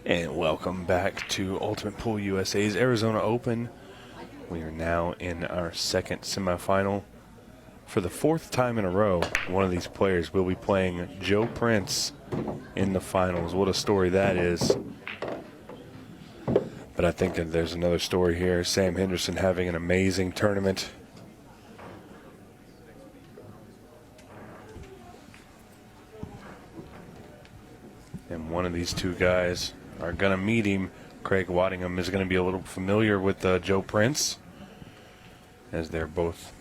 And welcome back to Ultimate Pool USA's Arizona Open. We are now in our second semifinal. For the fourth time in a row, one of these players will be playing Joe Prince in the finals. What a story that is. But I think that there's another story here. Sam Henderson having an amazing tournament. And one of these two guys are going to meet him. Craig Waddingham is going to be a little familiar with Joe Prince, as they're both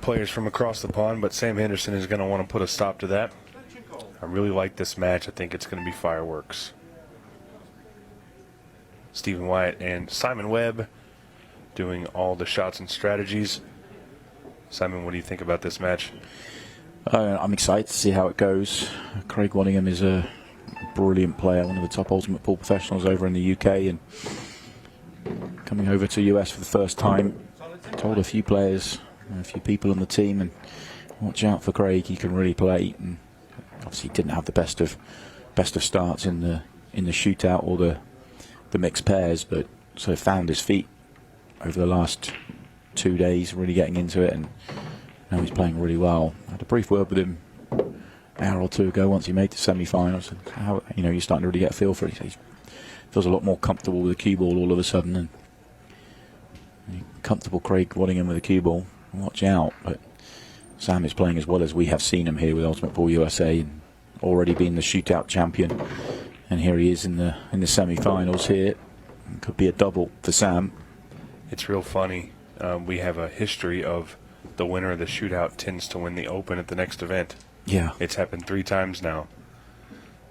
players from across the pond, but Sam Henderson is going to want to put a stop to that. I really like this match. I think it's going to be fireworks. Stephen Wyatt and Simon Webb doing all the shots and strategies. Simon, what do you think about this match? I'm excited to see how it goes. Craig Waddingham is a brilliant player, one of the top Ultimate Pool professionals over in the UK, and coming over to US for the first time. Told a few players, a few people on the team, and watch out for Craig. He can really play, and obviously didn't have the best of starts in the shootout or the mixed pairs, but sort of found his feet over the last 2 days, really getting into it, and now he's playing really well. I had a brief word with him an hour or two ago once he made the semi-finals, and how, you're starting to really get a feel for it. He feels a lot more comfortable with the cue ball all of a sudden, and comfortable Craig Waddingham with the cue ball. Watch out, but Sam is playing as well as we have seen him here with Ultimate Pool USA, and already being the shootout champion, and here he is in the semi-finals here. It could be a double for Sam. It's real funny. We have a history of the winner of the shootout tends to win the Open at the next event. Yeah. It's happened 3 times now.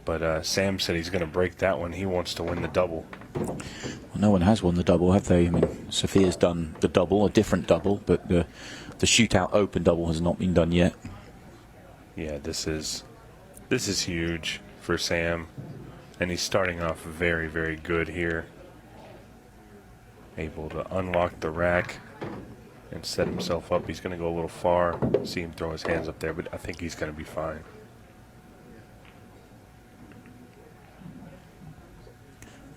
But Sam said he's going to break that one. He wants to win the double. Well, no one has won the double, have they? I mean, Sophia's done the double, a different double, but the shootout Open double has not been done yet. Yeah, this is huge for Sam. And he's starting off very, very good here. Able to unlock the rack and set himself up. He's going to go a little far. See him throw his hands up there, but I think he's going to be fine.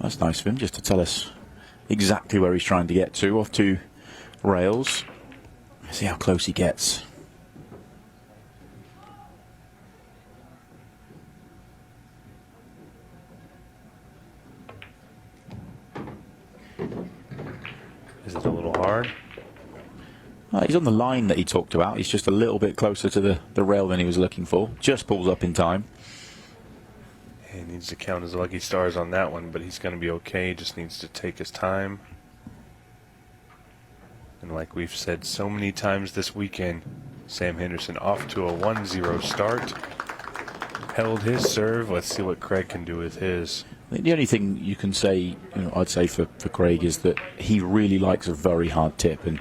That's nice of him, just to tell us exactly where he's trying to get to. Off 2 rails. See how close he gets. Is it a little hard? He's on the line that he talked about. He's just a little bit closer to the rail than he was looking for. Just pulls up in time. He needs to count his lucky stars on that one, but he's going to be okay. He just needs to take his time. And like we've said so many times this weekend, Sam Henderson off to a 1-0 start. Held his serve. Let's see what Craig can do with his. The only thing you can say, I'd say for Craig, is that he really likes a very hard tip, and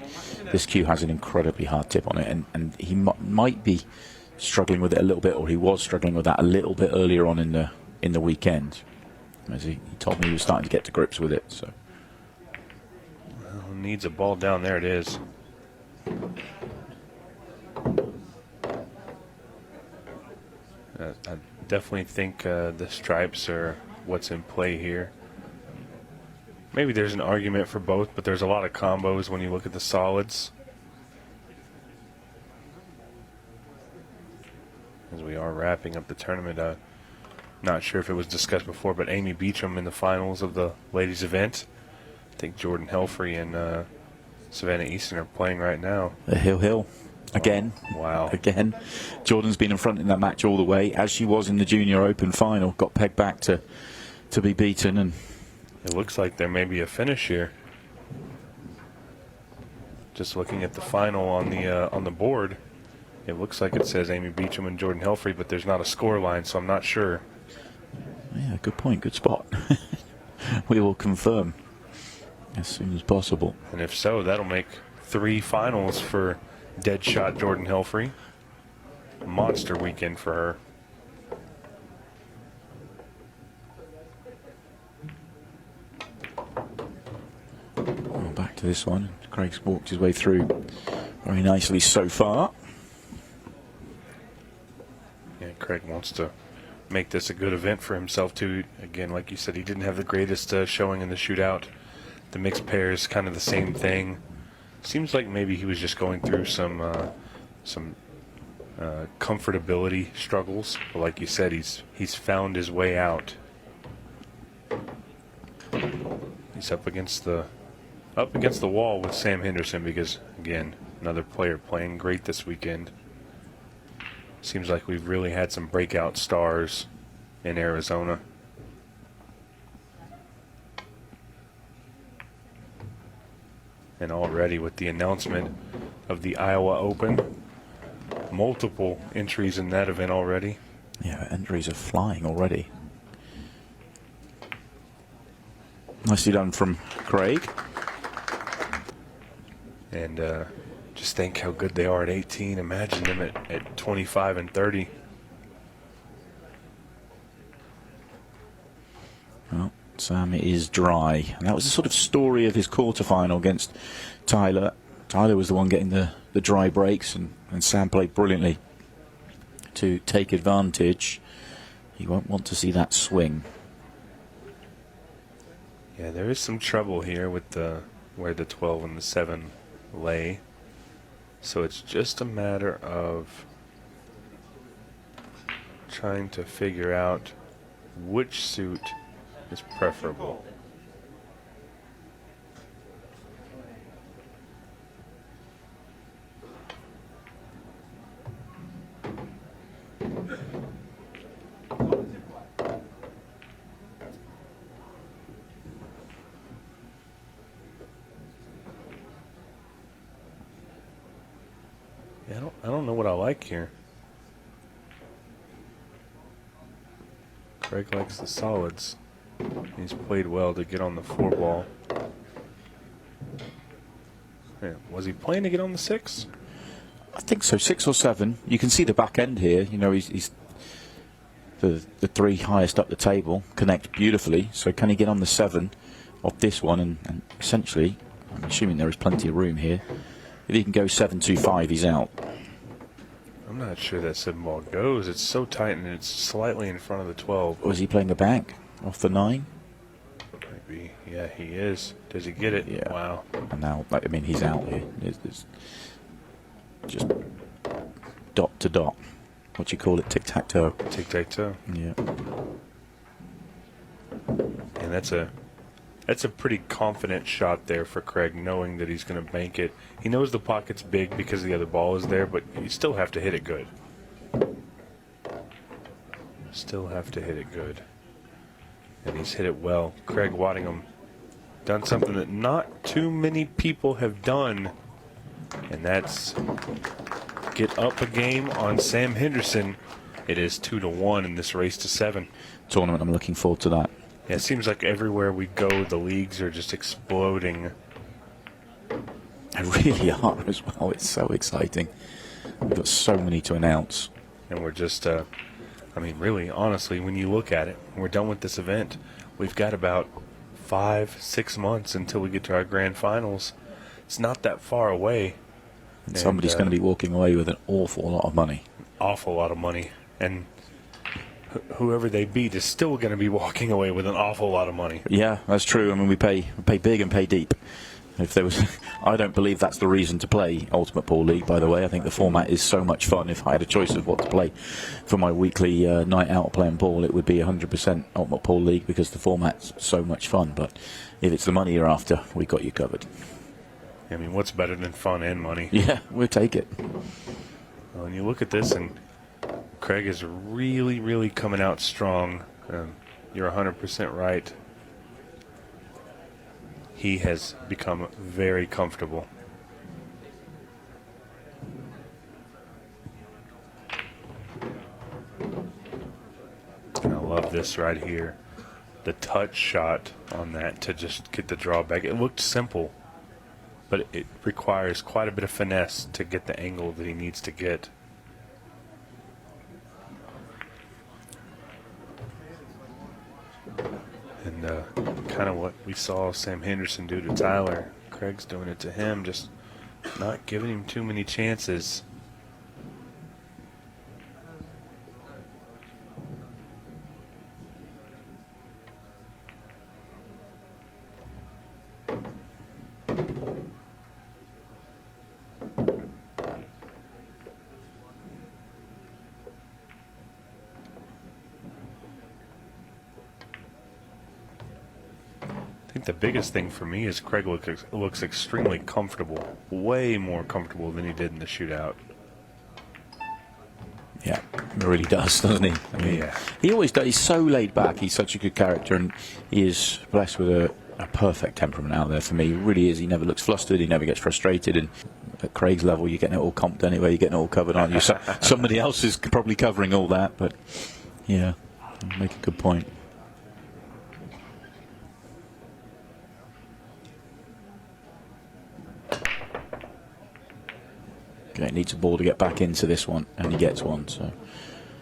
this cue has an incredibly hard tip on it, and he might be struggling with it a little bit, or he was struggling with that a little bit earlier on in the weekend, as he told me he was starting to get to grips with it. So, well, needs a ball down there. It is. I definitely think the stripes are what's in play here. Maybe there's an argument for both, but there's a lot of combos when you look at the solids. As we are wrapping up the tournament, not sure if it was discussed before, but Amy Beecham in the finals of the ladies event. I think Jordan Helfrey and Savannah Easton are playing right now. The Hill. Again. Wow. Again. Jordan's been in front in that match all the way, as she was in the Junior Open final. Got pegged back to be beaten, and it looks like there may be a finish here. Just looking at the final on the board, it looks like it says Amy Beecham and Jordan Helfrey, but there's not a score line, so I'm not sure. Yeah, good point, good spot. We will confirm as soon as possible. And if so, that'll make 3 finals for Deadshot Jordan Helfrey. Monster weekend for her. Back to this one. Craig's walked his way through very nicely so far. Yeah, Craig wants to make this a good event for himself too. Again, like you said, he didn't have the greatest showing in the shootout. The mixed pairs, kind of the same thing. Seems like maybe he was just going through some comfortability struggles. But like you said, he's found his way out. He's up against the wall with Sam Henderson because, again, another player playing great this weekend. Seems like we've really had some breakout stars in Arizona. And already with the announcement of the Iowa Open, multiple entries in that event already. Yeah, entries are flying already. Nicely done from Craig. And just think how good they are at 18. Imagine them at 25 and 30. Well, Sam is dry. And that was the sort of story of his quarterfinal against Tyler. Tyler was the one getting the dry breaks, and Sam played brilliantly to take advantage. He won't want to see that swing. Yeah, there is some trouble here with where the 12 and the 7 lay. So it's just a matter of trying to figure out which suit is preferable. I don't know what I like here. Craig likes the solids. He's played well to get on the 4 ball. Yeah, was he playing to get on the 6? I think so, 6 or 7. You can see the back end here. You know, he's the 3 highest up the table connect beautifully. So can he get on the 7 off this one? And essentially, I'm assuming there is plenty of room here. If he can go 7-2-5, he's out. I'm not sure that 7 ball goes. It's so tight and it's slightly in front of the 12. Was he playing a bank off the 9? Maybe. Yeah, he is. Does he get it? Yeah. Wow. And now, I mean, he's out here. It's just dot to dot. What do you call it? Tic-tac-toe. Tic-tac-toe. Yeah. And that's a pretty confident shot there for Craig, knowing that he's going to bank it. He knows the pocket's big because the other ball is there, but you still have to hit it good. Still have to hit it good. And he's hit it well. Craig Waddingham done something that not too many people have done, and that's get up a game on Sam Henderson. It is 2-1 in this race to 7. Tournament, I'm looking forward to that. Yeah, it seems like everywhere we go, the leagues are just exploding. They really are as well. It's so exciting. We've got so many to announce. And we're just, I mean, really, honestly, when you look at it, we're done with this event. We've got about 5-6 months until we get to our grand finals. It's not that far away. And somebody's going to be walking away with an awful lot of money. Awful lot of money. And whoever they beat is still going to be walking away with an awful lot of money. Yeah, that's true. I mean, we pay big and pay deep. If there was, I don't believe that's the reason to play Ultimate Pool League, by the way. I think the format is so much fun. If I had a choice of what to play for my weekly night out playing ball, it would be 100% Ultimate Pool League because the format's so much fun. But if it's the money you're after, we got you covered. I mean, what's better than fun and money? Yeah, we'll take it. Well, and you look at this, and Craig is really, really coming out strong. You're 100% right. He has become very comfortable. And I love this right here. The touch shot on that to just get the draw back. It looked simple, but it requires quite a bit of finesse to get the angle that he needs to get. And kind of what we saw Sam Henderson do to Tyler, Craig's doing it to him, just not giving him too many chances. I think the biggest thing for me is Craig looks extremely comfortable, way more comfortable than he did in the shootout. Yeah, he really does, doesn't he? I mean, Yeah. He always does. He's so laid back. He's such a good character, and he is blessed with a perfect temperament out there for me. He really is. He never looks flustered. He never gets frustrated. And at Craig's level, you're getting it all comped anyway. You're getting it all covered, aren't you? Somebody else is probably covering all that, but yeah, you make a good point. Okay, needs a ball to get back into this one, and he gets one. So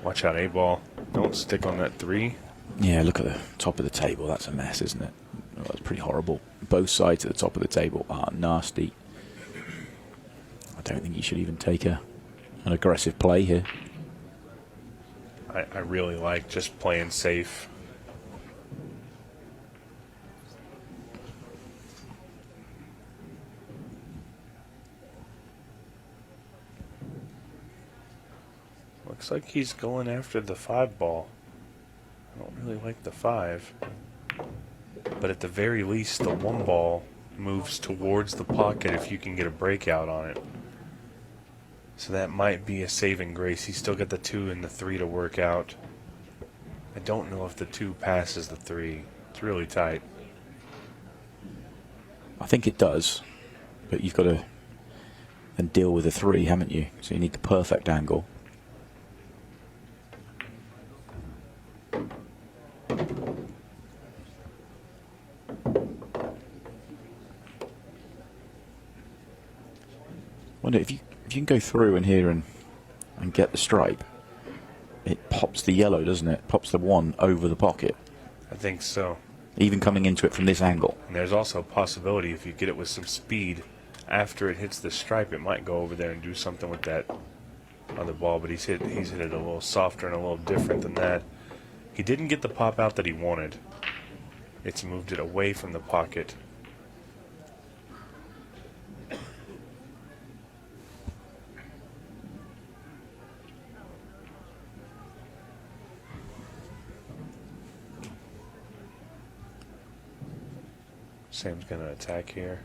Watch out, 8-ball. Don't stick on that 3. yeah, look at the top of the table. That's a mess, isn't it? Oh, that's pretty horrible. Both sides at the top of the table are nasty. I don't think you should even take an aggressive play here. I really like just playing safe. Looks like he's going after the 5-ball. I don't really like the 5. But at the very least, the 1-ball moves towards the pocket if you can get a breakout on it. So that might be a saving grace. He's still got the 2 and the 3 to work out. I don't know if the 2 passes the 3. It's really tight. I think it does, but you've got to then deal with the 3, haven't you? So you need the perfect angle. Wonder if you can go through in here and get the stripe, it pops the yellow, doesn't it? Pops the 1 over the pocket. I think so. Even coming into it from this angle. And there's also a possibility if you get it with some speed, after it hits the stripe, it might go over there and do something with that other ball. But he's hit it a little softer and a little different than that. He didn't get the pop out that he wanted. It's moved it away from the pocket. Sam's going to attack here.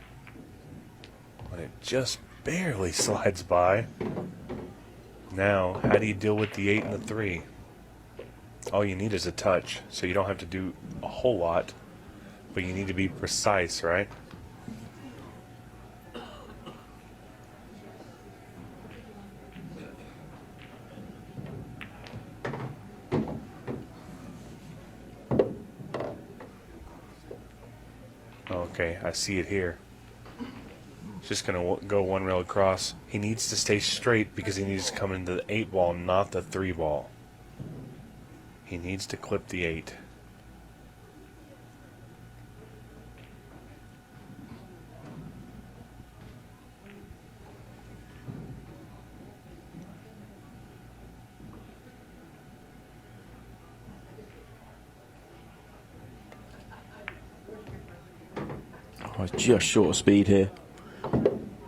But it just barely slides by. Now, how do you deal with the 8 and the 3? All you need is a touch, so you don't have to do a whole lot. But you need to be precise, right? Okay, I see it here. It's just going to go 1 rail across. He needs to stay straight because he needs to come into the 8-ball, not the 3-ball. He needs to clip the 8. Oh, it's just short of speed here.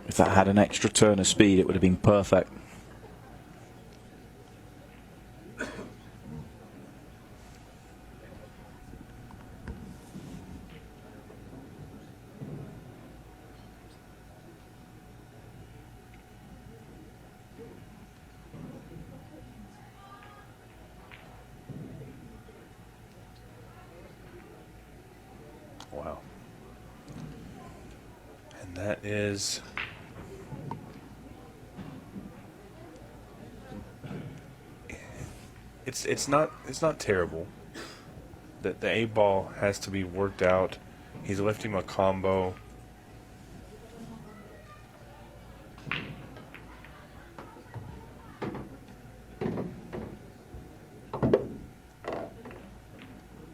If that had an extra turn of speed, it would have been perfect. Wow. And that is... It's not terrible. The 8-ball has to be worked out. He's lifting a combo.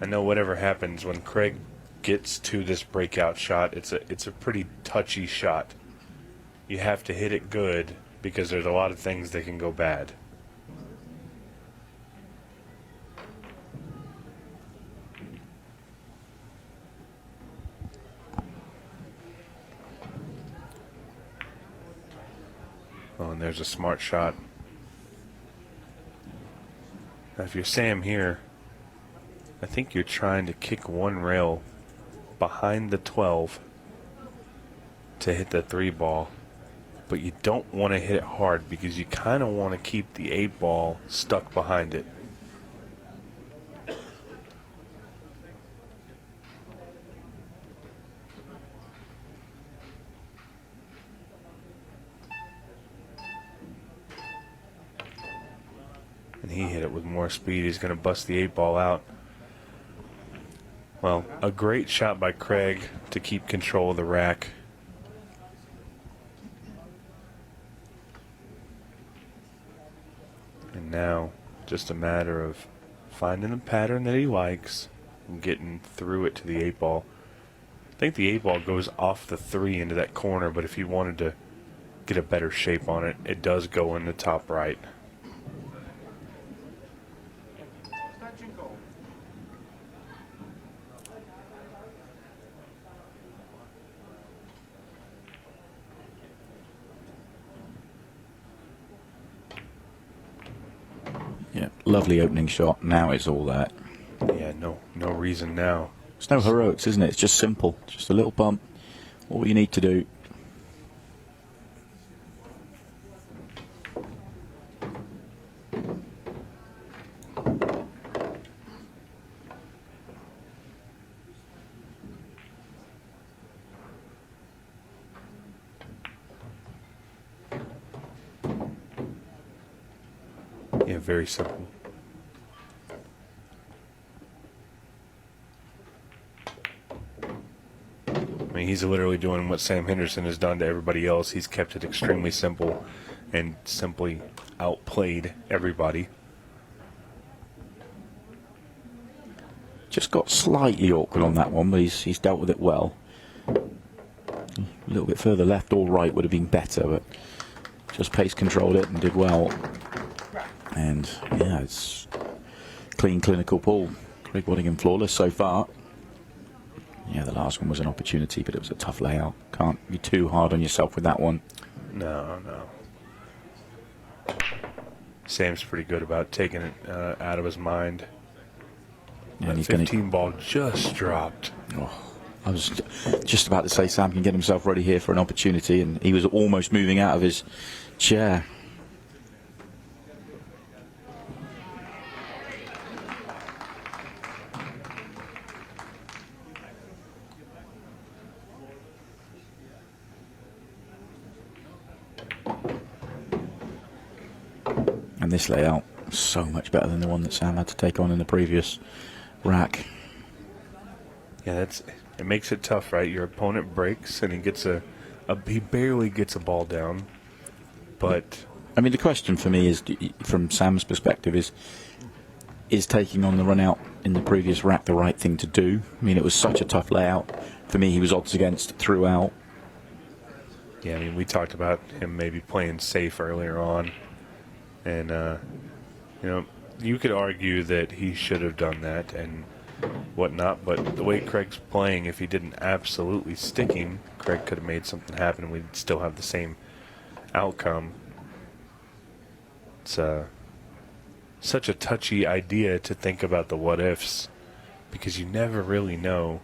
I know whatever happens when Craig gets to this breakout shot, it's a pretty touchy shot. You have to hit it good because there's a lot of things that can go bad. Oh, and there's a smart shot. Now, if you're Sam here, I think you're trying to kick 1 rail behind the 12 to hit the 3 ball, but you don't want to hit it hard because you kind of want to keep the 8 ball stuck behind it. And he hit it with more speed. He's going to bust the 8 ball out. Well, a great shot by Craig to keep control of the rack. And now, just a matter of finding the pattern that he likes and getting through it to the 8 ball. I think the 8 ball goes off the 3 into that corner, but if you wanted to get a better shape on it, it does go in the top right. Yeah, lovely opening shot. Now it's all that. Yeah, no reason now. It's no heroics, isn't it? It's just simple. Just a little bump. All you need to do. Yeah, very simple. I mean, he's literally doing what Sam Henderson has done to everybody else. He's kept it extremely simple and simply outplayed everybody. Just got slightly awkward on that one, but he's dealt with it well. A little bit further left or right would have been better, but just pace controlled it and did well. And yeah, it's clean, clinical pull. Craig Waddingham flawless so far. Yeah, the last one was an opportunity, but it was a tough layout. Can't be too hard on yourself with that one. No. Sam's pretty good about taking it out of his mind. And That 15 ball just dropped. Oh, I was just about to say Sam can get himself ready here for an opportunity, and he was almost moving out of his chair. And this layout is so much better than the one that Sam had to take on in the previous rack. Yeah, it makes it tough, right? Your opponent breaks and he barely gets a ball down. But I mean, the question for me is, from Sam's perspective, is taking on the run out in the previous rack the right thing to do? I mean, it was such a tough layout. For me, he was odds against throughout. Yeah, I mean, we talked about him maybe playing safe earlier on. And, you could argue that he should have done that and whatnot, but the way Craig's playing, if he didn't absolutely stick him, Craig could have made something happen and we'd still have the same outcome. It's such a touchy idea to think about the what-ifs because you never really know.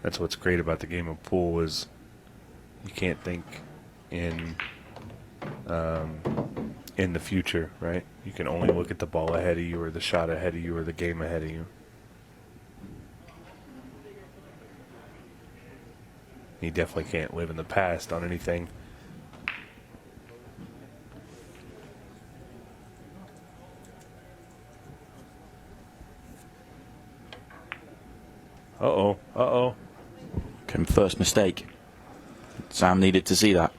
That's what's great about the game of pool is you can't think in the future, right? You can only look at the ball ahead of you or the shot ahead of you or the game ahead of you. You definitely can't live in the past on anything. Uh-oh. Okay, first mistake. Sam needed to see that.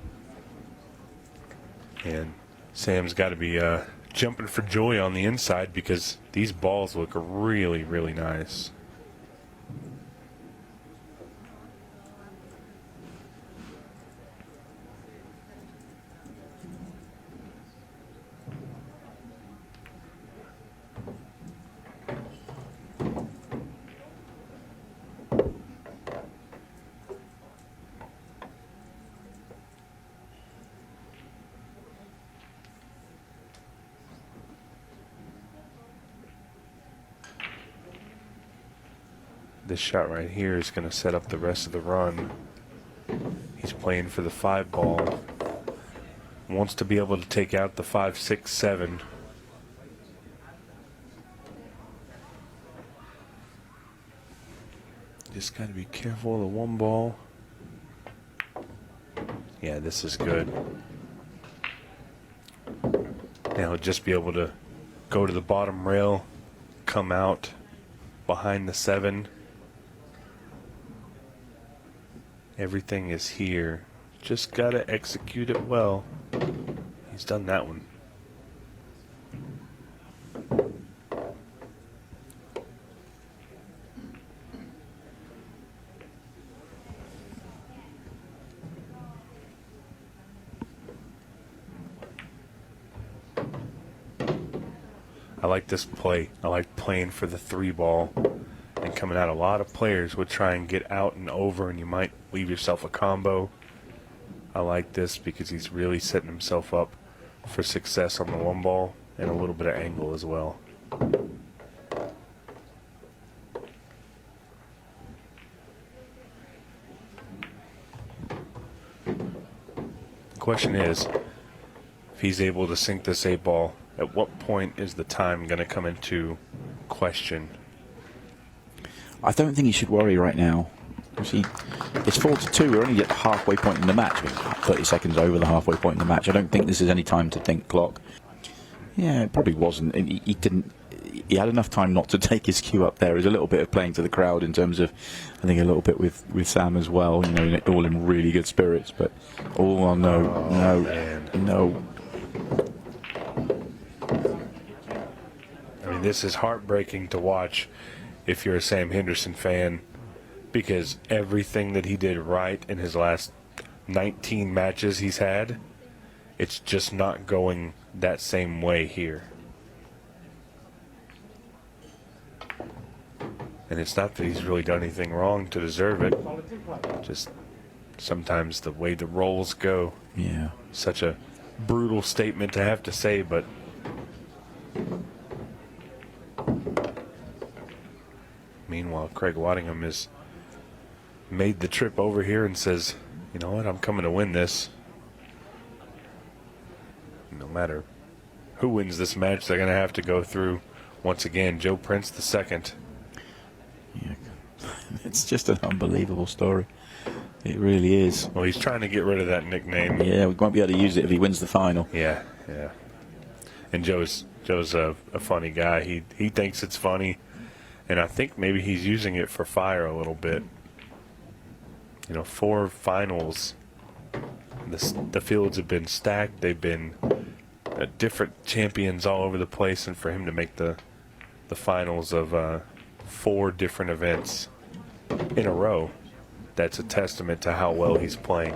And Sam's got to be jumping for joy on the inside because these balls look really, really nice. This shot right here is going to set up the rest of the run. He's playing for the 5 ball. Wants to be able to take out the 5, 6, 7. Just got to be careful of the 1 ball. Yeah, this is good. Now he'll just be able to go to the bottom rail, come out behind the 7. Everything is here. Just got to execute it well. He's done that one. I like this play. I like playing for the 3 ball and coming out. A lot of players would try and get out and over, and you might leave yourself a combo. I like this because he's really setting himself up for success on the 1 ball and a little bit of angle as well. The question is, if he's able to sink this 8 ball, at what point is the time going to come into question? I don't think he should worry right now. See, it's 4-2. We're only at the halfway point in the match. We're 30 seconds over the halfway point in the match. I don't think this is any time to think clock. Yeah, it probably wasn't. He didn't. He had enough time not to take his cue up there. There's a little bit of playing to the crowd in terms of, I think, a little bit with Sam as well. You know, all in really good spirits. But no. I mean, this is heartbreaking to watch if you're a Sam Henderson fan, because everything that he did right in his last 19 matches he's had, it's just not going that same way here. And it's not that he's really done anything wrong to deserve it. Just sometimes the way the roles go. Yeah. Such a brutal statement to have to say, but meanwhile, Craig Waddingham has made the trip over here and says, you know what, I'm coming to win this. No matter who wins this match, they're going to have to go through, once again, Joe Prince II. Yeah. It's just an unbelievable story. It really is. Well, he's trying to get rid of that nickname. Yeah, we won't be able to use it if he wins the final. Yeah. And Joe's a funny guy. He thinks it's funny, and I think maybe he's using it for fire a little bit. You know, 4 finals. The fields have been stacked. They've been different champions all over the place, and for him to make the finals of 4 different events in a row, that's a testament to how well he's playing.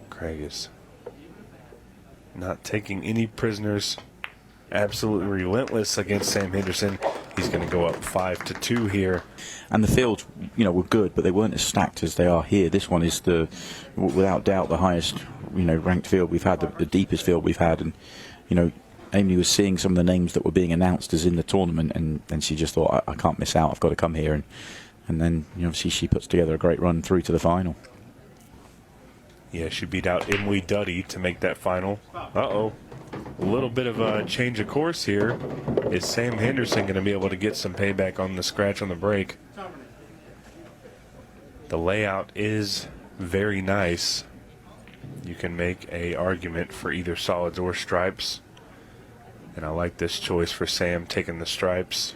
Craig is not taking any prisoners. Absolutely relentless against Sam Henderson. He's going to go up 5-2 here. And the fields, you know, were good, but they weren't as stacked as they are here. This one is without doubt, the highest, ranked field we've had, the deepest field we've had. And, Amy was seeing some of the names that were being announced as in the tournament, and she just thought, I can't miss out. I've got to come here. And then, obviously, she puts together a great run through to the final. Yeah, she beat out Emily Duddy to make that final. Uh-oh. A little bit of a change of course here. Is Sam Henderson going to be able to get some payback on the scratch on the break? The layout is very nice. You can make a argument for either solids or stripes. And I like this choice for Sam, taking the stripes.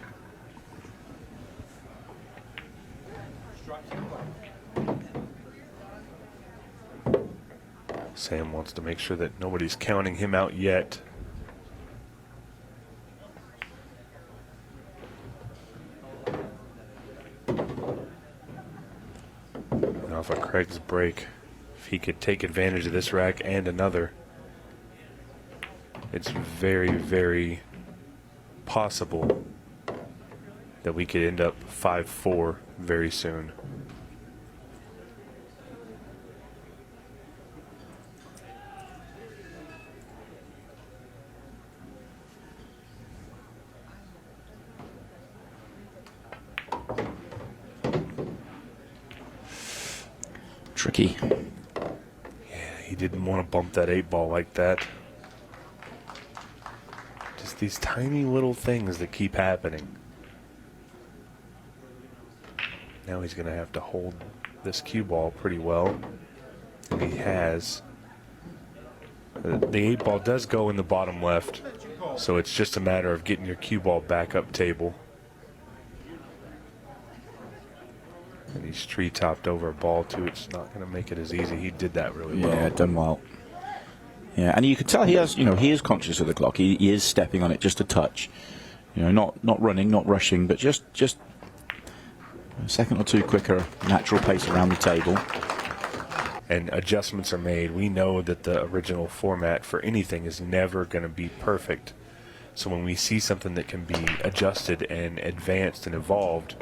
Sam wants to make sure that nobody's counting him out yet. And off of Craig's break, if he could take advantage of this rack and another, it's very, very possible that we could end up 5-4 very soon. tricky. Yeah, he didn't want to bump that 8-ball like that. Just these tiny little things that keep happening. Now he's going to have to hold this cue ball pretty well. And he has. The 8-ball does go in the bottom left, so it's just a matter of getting your cue ball back up table. And he's tree-topped over a ball, too. It's not going to make it as easy. He did that really well. Yeah, done well. Yeah, and you can tell he has, he is conscious of the clock. He is stepping on it just a touch. Not running, not rushing, but just a second or two quicker, natural pace around the table. And adjustments are made. We know that the original format for anything is never going to be perfect. So when we see something that can be adjusted and advanced and evolved,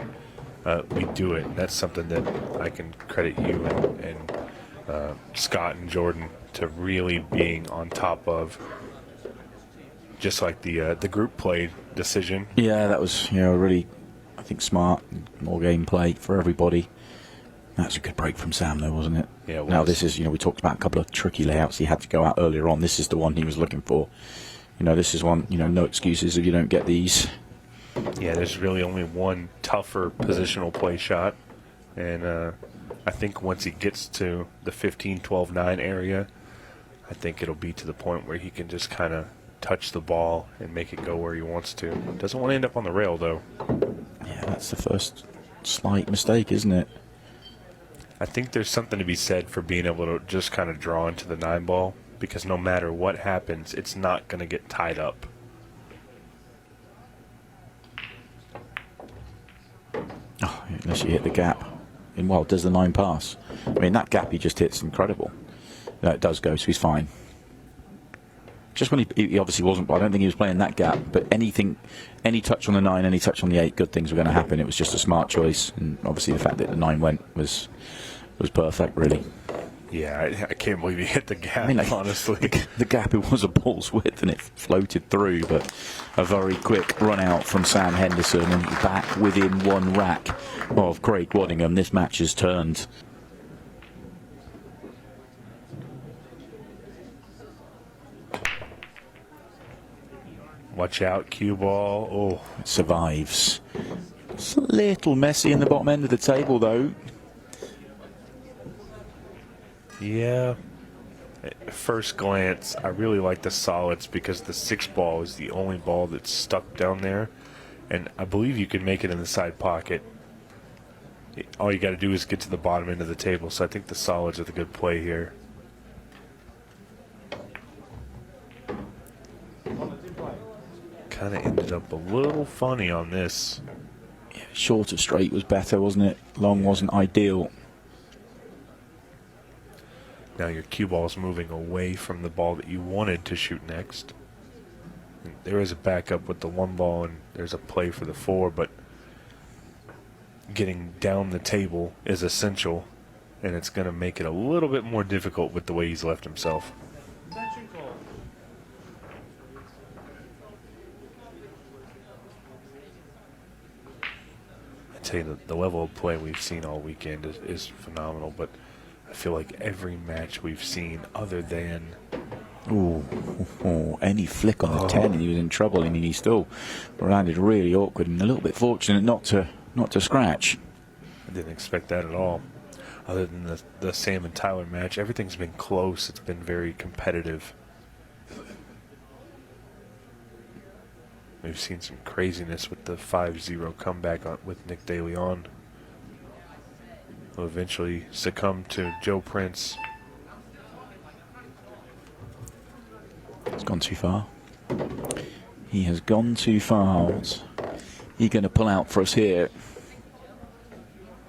we do it. That's something that I can credit you and Scott and Jordan to really being on top of. Just like the group play decision. Yeah, that was really, I think, smart. More gameplay for everybody. That's a good break from Sam, though, wasn't it? Yeah, it was. Now this is, we talked about a couple of tricky layouts he had to go out earlier on. This is the one he was looking for. This is one, no excuses if you don't get these. Yeah, there's really only one tougher positional play shot. And I think once he gets to the 15-12-9 area, I think it'll be to the point where he can just kind of touch the ball and make it go where he wants to. Doesn't want to end up on the rail, though. Yeah, that's the first slight mistake, isn't it? I think there's something to be said for being able to just kind of draw into the 9-ball, because no matter what happens, it's not going to get tied up. Oh, unless you hit the gap. And, does the 9 pass? I mean, that gap he just hit's incredible. No, it does go, so he's fine. Just when he obviously wasn't, but I don't think he was playing that gap. But any touch on the 9, any touch on the 8, good things were going to happen. It was just a smart choice, and obviously the fact that the 9 went was perfect, really. Yeah, I can't believe he hit the gap, honestly. The gap, it was a ball's width, and it floated through, but a very quick run out from Sam Henderson, and back within one rack of Craig Waddingham. This match has turned. Watch out, cue ball. Oh, it survives. It's a little messy in the bottom end of the table, though. Yeah. At first glance, I really like the solids because the 6-ball is the only ball that's stuck down there. And I believe you can make it in the side pocket. All you got to do is get to the bottom end of the table. So I think the solids are the good play here. Kind of ended up a little funny on this. Yeah, short of straight was better, wasn't it? Long wasn't ideal. Now your cue ball is moving away from the ball that you wanted to shoot next. And there is a backup with the 1-ball, and there's a play for the 4, but getting down the table is essential, and it's going to make it a little bit more difficult with the way he's left himself. I tell you, the level of play we've seen all weekend is phenomenal, but I feel like every match we've seen other than... any flick on the 10 and he was in trouble. I mean, he still landed really awkward and a little bit fortunate not to scratch. I didn't expect that at all. Other than the Sam and Tyler match, everything's been close. It's been very competitive. We've seen some craziness with the 5-0 comeback with Nick De Leon, who eventually succumbed to Joe Prince. He's gone too far. He has gone too far. What's he going to pull out for us here?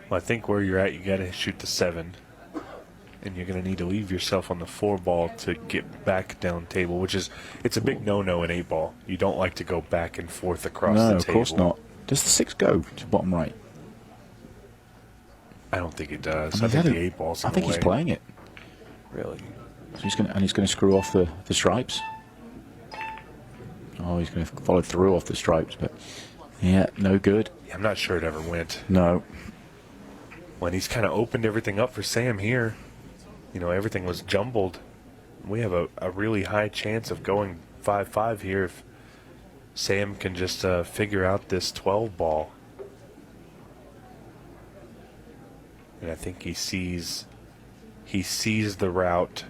Well, I think where you're at, you got to shoot the 7. And you're going to need to leave yourself on the 4-ball to get back down table, which is, it's a big no-no in 8-ball. You don't like to go back and forth across the table. No, of course not. Does the 6 go to bottom right? I don't think it does. I think the 8-ball's in the way. I think he's playing it. Really? So he's going to screw off the stripes. Oh, he's going to follow through off the stripes, but yeah, no good. Yeah, I'm not sure it ever went. No. when he's kind of opened everything up for Sam here. You know, everything was jumbled. We have a really high chance of going 5-5 here if Sam can just figure out this 12 ball. And I think he sees the route.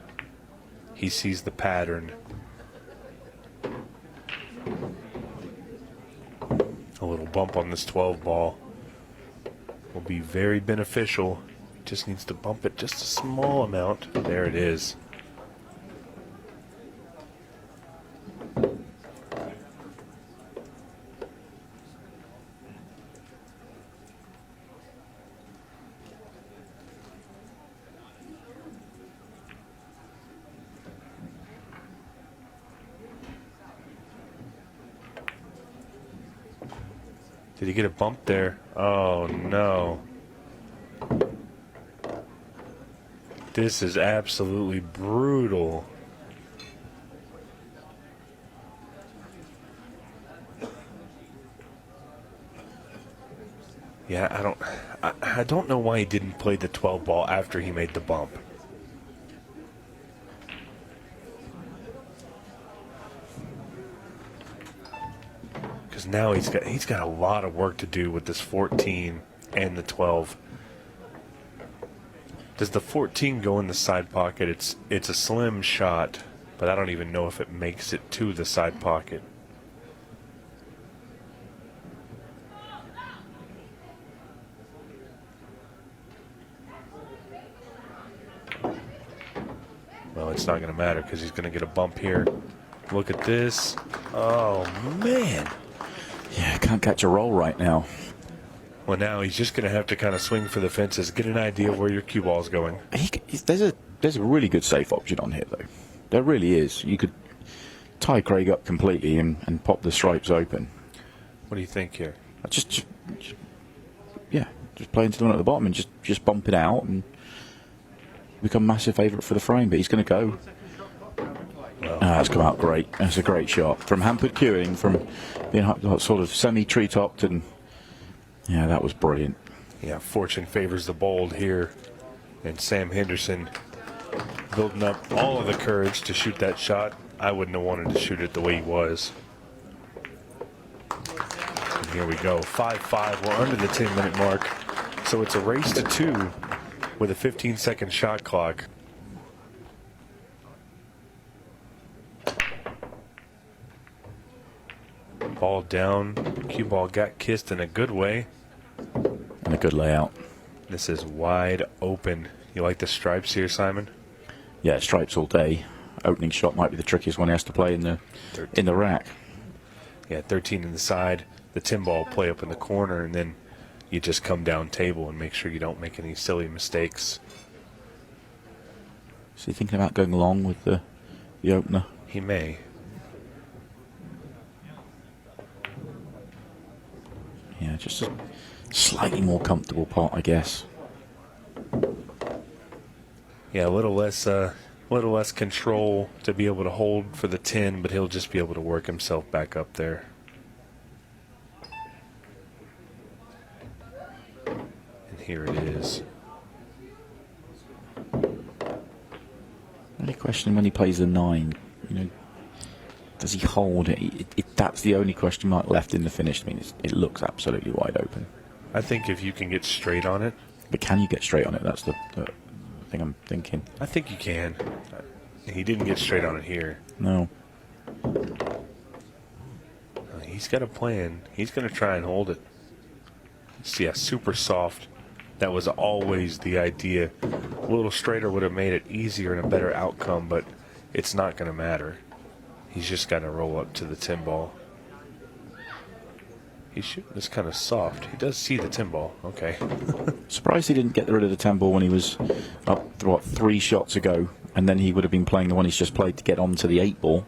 He sees the pattern. A little bump on this 12 ball will be very beneficial. Just needs to bump it just a small amount. There it is. Did he get a bump there? Oh no. This is absolutely brutal. Yeah, I don't know why he didn't play the 12 ball after he made the bump. Because now he's got a lot of work to do with this 14 and the 12. Does the 14 go in the side pocket? It's a slim shot, but I don't even know if it makes it to the side pocket. Well, it's not going to matter because he's going to get a bump here. Look at this. Oh, man. Yeah, can't catch a roll right now. Well, now he's just going to have to kind of swing for the fences, get an idea of where your cue ball's going. There's a really good safe option on here, though. There really is. You could tie Craig up completely and pop the stripes open. What do you think here? Just play into the one at the bottom and just bump it out and become massive favourite for the frame. But he's going to go. Well, That's come out great. That's a great shot from hampered cueing, from being sort of semi-tree topped, and yeah, that was brilliant. Yeah, fortune favors the bold here, and Sam Henderson building up all of the courage to shoot that shot. I wouldn't have wanted to shoot it the way he was. And here we go, 5-5. We're under the 10-minute mark, so it's a race to 2 with a 15-second shot clock. Ball down. Cue ball got kissed in a good way. And a good layout. This is wide open. You like the stripes here, Simon? Yeah, stripes all day. Opening shot might be the trickiest one he has to play in the rack. Yeah, 13 in the side. The 10 ball play up in the corner, and then you just come down table and make sure you don't make any silly mistakes. Is he thinking about going long with the opener? He may. Yeah, just a slightly more comfortable pot, I guess. Yeah, a little less control to be able to hold for the 10, but he'll just be able to work himself back up there. And here it is. Only question when he plays the 9, does he hold it? That's the only question mark left in the finish. I mean, it looks absolutely wide open. I think if you can get straight on it. But can you get straight on it? That's the thing I'm thinking. I think you can. He didn't get straight on it here. No. He's got a plan. He's going to try and hold it. Yeah, super soft. That was always the idea. A little straighter would have made it easier and a better outcome, but it's not going to matter. He's just got to roll up to the 10 ball. He's shooting this kind of soft. He does see the 10 ball. Okay. Surprised he didn't get rid of the 10 ball when he was up, 3 shots ago, and then he would have been playing the one he's just played to get onto the 8 ball.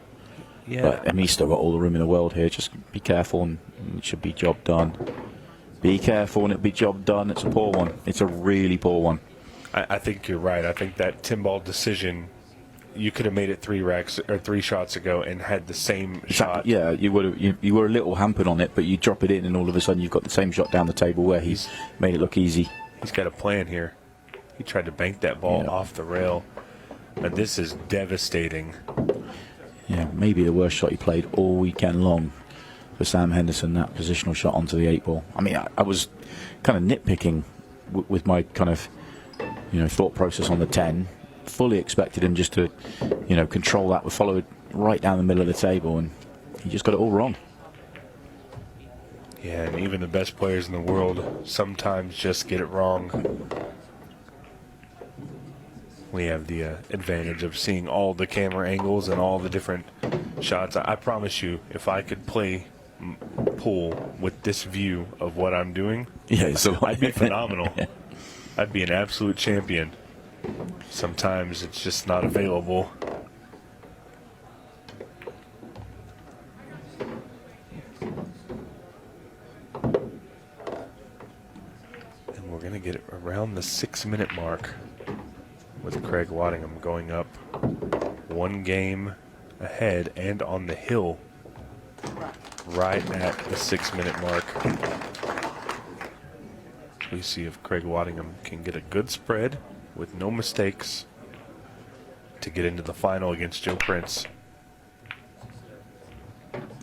Yeah. But, I mean, he's still got all the room in the world here. Just be careful and it should be job done. Be careful and it'll be job done. It's a poor one. It's a really poor one. I think you're right. I think that 10 ball decision, you could have made it 3 shots ago and had the same shot. Yeah, you would have. You were a little hampered on it, but you drop it in, and all of a sudden you've got the same shot down the table where he's made it look easy. He's got a plan here. He tried to bank that ball off the rail. And this is devastating. Yeah, maybe the worst shot he played all weekend long for Sam Henderson, that positional shot onto the 8-ball. I mean, I was kind of nitpicking with my kind of, thought process on the 10. Fully expected him just to, control that, follow it right down the middle of the table, and he just got it all wrong. Yeah, and even the best players in the world sometimes just get it wrong. We have the advantage of seeing all the camera angles and all the different shots. I promise you, if I could play pool with this view of what I'm doing, I'd be phenomenal. I'd be an absolute champion. Sometimes it's just not available. And we're going to get it around the 6-minute mark with Craig Waddingham going up 1 game ahead and on the hill right at the 6-minute mark. We see if Craig Waddingham can get a good spread with no mistakes to get into the final against Joe Prince.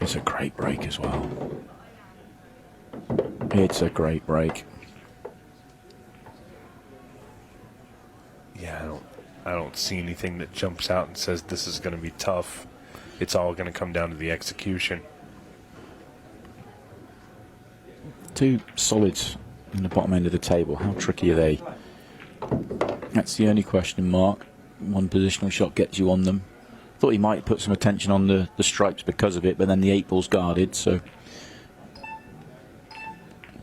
It's a great break as well. It's a great break. Yeah, I don't see anything that jumps out and says this is going to be tough. It's all going to come down to the execution. Two solids in the bottom end of the table. How tricky are they? That's the only question mark. One positional shot gets you on them. Thought he might put some attention on the stripes because of it, but then the 8-ball's guarded, so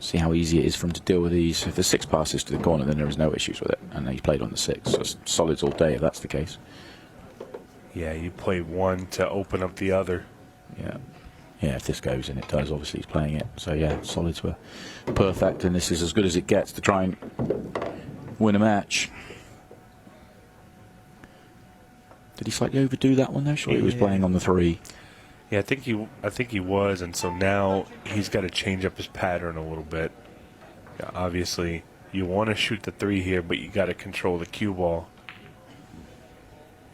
see how easy it is for him to deal with these. If the 6 passes to the corner, then there is no issues with it, and he's played on the 6. So it's solids all day if that's the case. Yeah, you play one to open up the other. Yeah, if this goes, and it does, obviously he's playing it. So yeah, solids were perfect, and this is as good as it gets to try and win a match. Did he slightly overdo that one though? Sure, he was playing on the 3. Yeah, I think he was, and so now he's got to change up his pattern a little bit. Yeah, obviously, you want to shoot the 3 here, but you got to control the cue ball.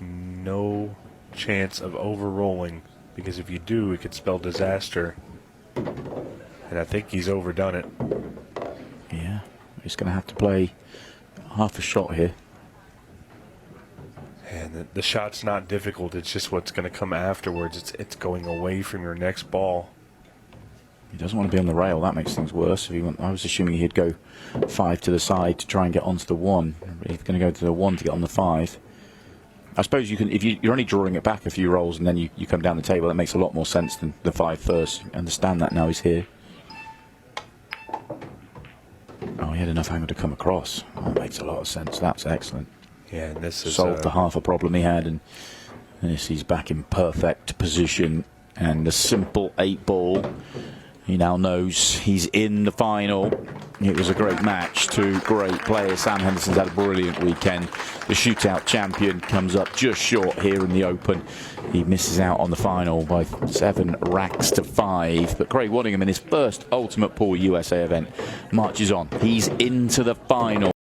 No chance of over-rolling, because if you do, it could spell disaster. And I think he's overdone it. Yeah, he's going to have to play half a shot here. And the shot's not difficult. It's just what's going to come afterwards. It's going away from your next ball. He doesn't want to be on the rail. That makes things worse. I was assuming he'd go 5 to the side to try and get onto the 1. He's going to go to the 1 to get on the 5. I suppose you can, if you're only drawing it back a few rolls and then you come down the table, that makes a lot more sense than the 5 first. I understand that now he's here. Oh, he had enough angle to come across. Oh, that makes a lot of sense. That's excellent. Yeah, and this is solved the half a problem he had, and this he's back in perfect position. And the simple 8-ball, he now knows he's in the final. It was a great match, 2 great players. Sam Henderson's had a brilliant weekend. The shootout champion comes up just short here in the Open. He misses out on the final by 7 racks to 5. But Craig Waddingham, in his first Ultimate Pool USA event, marches on. He's into the final.